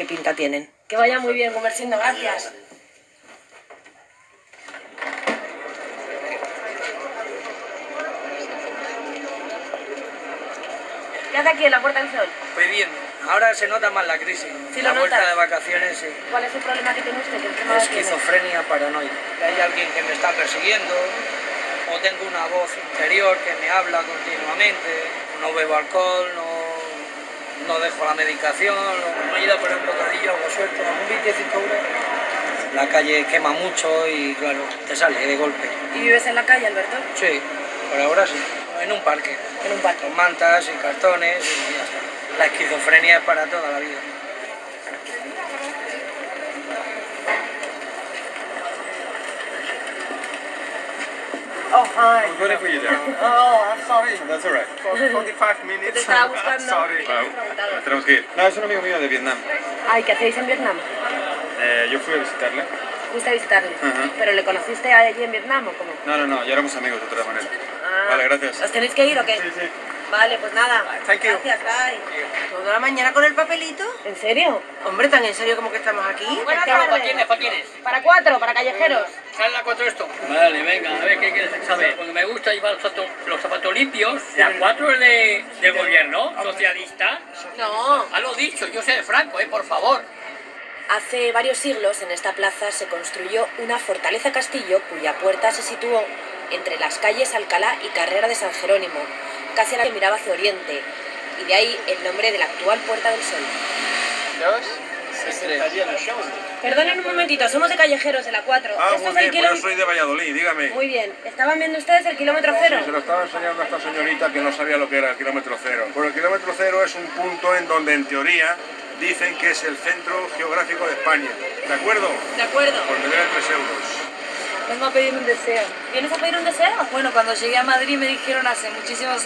qué pinta tienen. Que vaya muy bien, Gumersindo, gracias. ¿Qué hace aquí en la Puerta del Sol? Pues bien, ahora se nota más la crisis. ¿Sí la lo vuelta notas? de vacaciones, sí. ¿Cuál es el problema que tiene usted? ¿Qué enfermedad tiene? Esquizofrenia paranoide. Hay alguien que me está persiguiendo, o tengo una voz interior que me habla continuamente, no bebo alcohol, no dejo la medicación, no he ido por un bocadillo, algo suelto, un 25 euros. La calle quema mucho y claro, te sale de golpe. ¿Y vives en la calle, Alberto? Sí, por ahora sí, en un parque. En un parque. Con mantas y cartones y ya está. La esquizofrenia es para toda la vida. Oh, hi. I'm ready for you there. Oh, I'm sorry. That's all right. For 45 minutes. Te estaba buscando. Sorry. Claro, tenemos que ir. No, es un amigo mío de Vietnam. Ay, ¿qué hacéis en Vietnam? Yo fui a visitarle. ¿Fuiste a visitarle? Ajá. ¿Pero le conociste allí en Vietnam o cómo? No, ya éramos amigos de otra manera. Ah. Vale, gracias. ¿Os tenéis que ir o qué? Sí. Vale, pues nada. Thank you. Gracias, bye. ¿Toda la mañana con el papelito? ¿En serio? Hombre, ¿tan en serio como que estamos aquí? Buenas ¿Para tardes. quiénes? ¿Para quiénes? Para 4, para callejeros. ¿Sale la 4 esto? Vale, venga, a ver qué quieres saber. Porque me gusta llevar los zapatos limpios. La 4 es del gobierno socialista. No. Ha lo dicho, yo sé de Franco, por favor. Hace varios siglos en esta plaza se construyó una fortaleza castillo cuya puerta se situó entre las calles Alcalá y Carrera de San Jerónimo, casi a la que miraba hacia oriente, y de ahí el nombre de la actual Puerta del Sol. Perdonen un momentito, somos de callejeros de la 4. Ah, Esto muy es el bien, pues yo kilómetro... soy de Valladolid, dígame. Muy bien. ¿Estaban viendo ustedes el kilómetro cero? Sí, se lo estaba enseñando a esta señorita que no sabía lo que era el kilómetro cero. Pues el kilómetro cero es un punto en donde en teoría dicen que es el centro geográfico de España. ¿De acuerdo? De acuerdo. Pues me deben 3 euros. Vengo a pedir un deseo. ¿Vienes a pedir un deseo? Bueno, cuando llegué a Madrid me dijeron hace muchísimos años